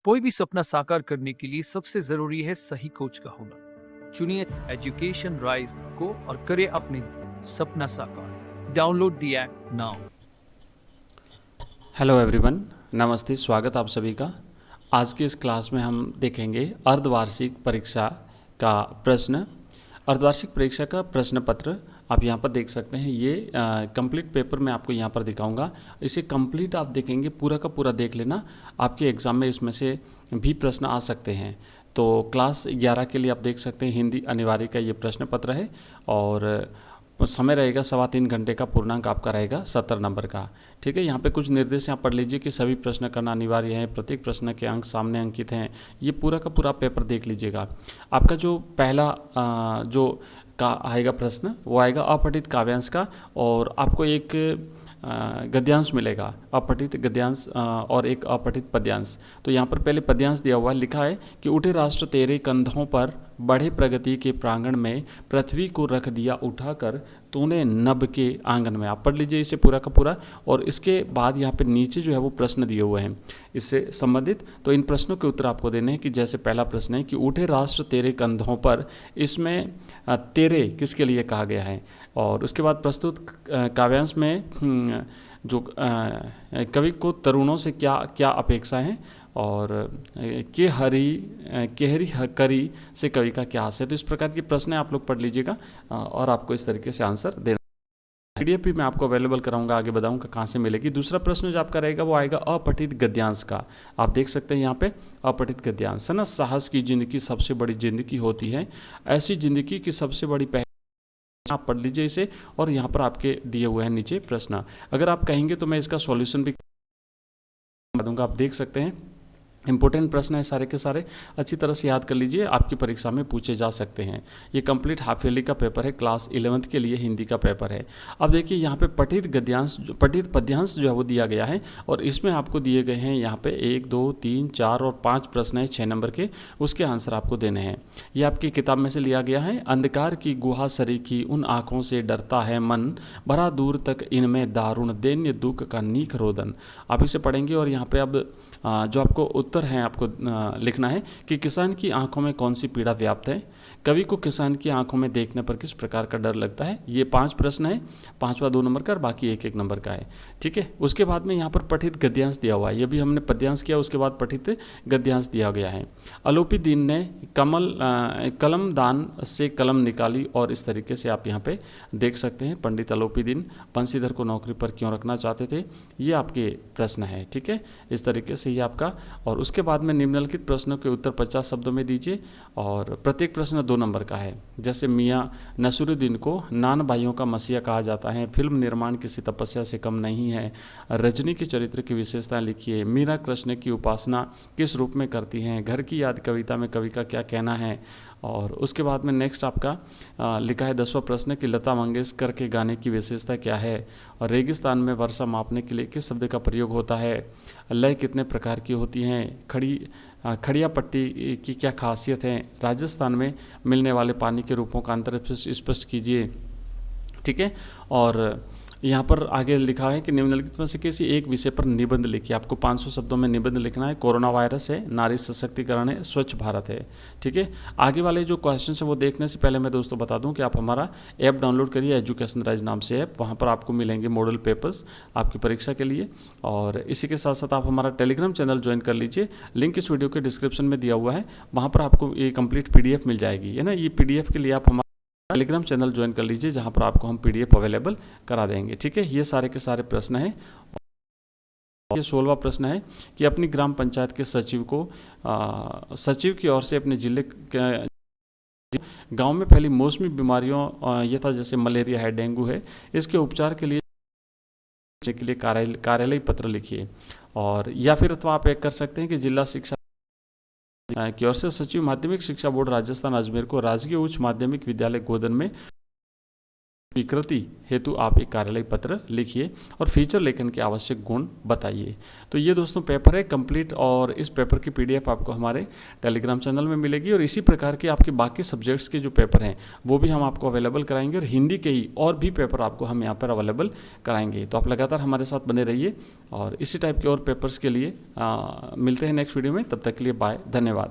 कोई भी सपना साकार करने के लिए सबसे जरूरी है सही कोच का होना। चुनिए एजुकेशन राइज को और करें अपने सपना साकार। Download the app now. Hello everyone, नमस्ते। स्वागत आप सभी का। आज के इस क्लास में हम देखेंगे अर्धवार्षिक परीक्षा का प्रश्न। अर्धवार्षिक परीक्षा का प्रश्न पत्र आप यहाँ पर देख सकते हैं। ये कंप्लीट पेपर मैं आपको यहाँ पर दिखाऊंगा। इसे कंप्लीट आप देखेंगे, पूरा का पूरा देख लेना। आपके एग्ज़ाम में इसमें से भी प्रश्न आ सकते हैं। तो क्लास 11 के लिए आप देख सकते हैं हिंदी अनिवार्य का ये प्रश्न पत्र है और समय रहेगा 3.25 घंटे का। पूर्णांक आपका रहेगा 70 नंबर का। ठीक है, यहाँ पे कुछ निर्देश यहाँ पढ़ लीजिए कि सभी प्रश्न करना अनिवार्य है। प्रत्येक प्रश्न के अंक सामने अंकित हैं। ये पूरा का पूरा पेपर देख लीजिएगा। आपका जो पहला जो का आएगा प्रश्न वो आएगा अपठित काव्यांश का, और आपको एक गद्यांश मिलेगा, अपठित गद्यांश और एक अपठित पद्यांश। तो यहाँ पर पहले पद्यांश दिया हुआ है, लिखा है कि उठे राष्ट्र तेरे कंधों पर, बढ़े प्रगति के प्रांगण में, पृथ्वी को रख दिया उठाकर, तूने नभ के आंगन में। आप पढ़ लीजिए इसे पूरा का पूरा। और इसके बाद यहाँ पे नीचे जो है वो प्रश्न दिए हुए हैं इससे संबंधित। तो इन प्रश्नों के उत्तर आपको देने हैं कि जैसे पहला प्रश्न है कि उठे राष्ट्र तेरे कंधों पर, इसमें तेरे किसके लिए कहा गया है। और उसके बाद प्रस्तुत काव्यांश में जो कवि को तरुणों से क्या क्या अपेक्षा है, और केहरी करी से कवि का क्या आशय है। तो इस प्रकार के प्रश्न आप लोग पढ़ लीजिएगा और आपको इस तरीके से आंसर देना। पीडीएफ भी मैं आपको अवेलेबल कराऊंगा, आगे बताऊंगा कहाँ से मिलेगी। दूसरा प्रश्न जो आपका रहेगा वो आएगा अपठित गद्यांश का। आप देख सकते हैं यहाँ पे अपठित गद्यांश है ना। साहस की जिंदगी सबसे बड़ी जिंदगी होती है, ऐसी जिंदगी की सबसे बड़ी आप पढ़ लीजिए इसे। और यहाँ पर आपके दिए हुए हैं नीचे प्रश्न। अगर आप कहेंगे तो मैं इसका सॉल्यूशन भी दूंगा। आप देख सकते हैं इंपॉर्टेंट प्रश्न है सारे के सारे, अच्छी तरह से याद कर लीजिए, आपकी परीक्षा में पूछे जा सकते हैं। ये कंप्लीट हाफ ईयरली का पेपर है, क्लास 11th के लिए हिंदी का पेपर है। अब देखिए यहाँ पे पठित गद्यांश, पठित पद्यांश जो है वो दिया गया है, और इसमें आपको दिए गए हैं यहाँ पे 1, 2, 3, 4 और 5 प्रश्न है 6 नंबर के। उसके आंसर आपको देने हैं। ये आपकी किताब में से लिया गया है। अंधकार की गुहा सरीखी उन आँखों से डरता है मन, भरा दूर तक इनमें दारुण दैन्य दुख का नीक रोदन। आप इसे पढ़ेंगे और यहाँ पे अब जो आपको उत्तर है आपको लिखना है कि किसान की आंखों में कौन सी पीड़ा व्याप्त है, कवि को किसान की आंखों में देखने पर किस प्रकार का डर लगता है। ये 5 प्रश्न है, 5वां 2 नंबर का और बाकी 1-1 नंबर का है। ठीक है, उसके बाद में यहाँ पर पठित गद्यांश दिया हुआ है। ये भी हमने पद्यांश किया, उसके बाद पठित गद्यांश दिया गया है। अलोपी दीन ने कलम दान से कलम निकाली, और इस तरीके से आप यहाँ पे देख सकते हैं पंडित अलोपी दीन बंशीधर को नौकरी पर क्यों रखना चाहते थे। ये आपके प्रश्न है। ठीक है, इस तरीके से ये आपका। और उसके बाद में निम्नलिखित प्रश्नों के उत्तर 50 शब्दों में दीजिए, और प्रत्येक प्रश्न 2 नंबर का है। जैसे मियाँ नसरुद्दीन को नान भाइयों का मसीहा कहा जाता है, फिल्म निर्माण किसी तपस्या से कम नहीं है, रजनी के चरित्र की विशेषताएं लिखिए, मीरा कृष्ण की उपासना किस रूप में करती हैं, घर की याद कविता में कवि का क्या कहना है। और उसके बाद में नेक्स्ट आपका लिखा है 10वां प्रश्न कि लता मंगेशकर के गाने की विशेषता क्या है, और रेगिस्तान में वर्षा मापने के लिए किस शब्द का प्रयोग होता है, लय कितने प्रकार की होती हैं, खड़िया पट्टी की क्या खासियत है, राजस्थान में मिलने वाले पानी के रूपों का अंतर स्पष्ट कीजिए। ठीक है, और यहाँ पर आगे लिखा है कि निम्नलिखित में से किसी एक विषय पर निबंध लिखिए। आपको 500 शब्दों में निबंध लिखना है। कोरोना वायरस है, नारी सशक्तिकरण है, स्वच्छ भारत है। ठीक है, आगे वाले जो क्वेश्चन है वो देखने से पहले मैं दोस्तों बता दूं कि आप हमारा ऐप डाउनलोड करिए, एजुकेशन राइज नाम से ऐप। वहाँ पर आपको मिलेंगे मॉडल पेपर्स आपकी परीक्षा के लिए। और इसी के साथ साथ आप हमारा टेलीग्राम चैनल ज्वाइन कर लीजिए, लिंक इस वीडियो के डिस्क्रिप्शन में दिया हुआ है। वहाँ पर आपको ये कंप्लीट PDF मिल जाएगी, है ना। ये PDF के लिए आप हमारा टेलीग्राम चैनल ज्वाइन कर लीजिए, जहां पर आपको हम PDF अवेलेबल करा देंगे। ठीक है, ये सारे के सारे प्रश्न हैं। ये 16वां प्रश्न है कि अपनी ग्राम पंचायत के सचिव को सचिव की ओर से अपने जिले गांव में फैली मौसमी बीमारियों यथा जैसे मलेरिया है, डेंगू है, इसके उपचार के लिए कार्यालय पत्र लिखिए। और या फिर अथवा आप एक कर सकते हैं कि जिला शिक्षा की ओर से सचिव माध्यमिक शिक्षा बोर्ड राजस्थान अजमेर को राजकीय उच्च माध्यमिक विद्यालय गोदन में स्वीकृति हेतु आप एक कार्यालय पत्र लिखिए और फीचर लेखन के आवश्यक गुण बताइए। तो ये दोस्तों पेपर है कंप्लीट, और इस पेपर की पीडीएफ आपको हमारे टेलीग्राम चैनल में मिलेगी। और इसी प्रकार के आपके बाकी सब्जेक्ट्स के जो पेपर हैं वो भी हम आपको अवेलेबल कराएंगे, और हिंदी के ही और भी पेपर आपको हम यहाँ पर अवेलेबल कराएंगे। तो आप लगातार हमारे साथ बने रहिए, और इसी टाइप के और पेपर्स के लिए मिलते हैं नेक्स्ट वीडियो में। तब तक के लिए बाय, धन्यवाद।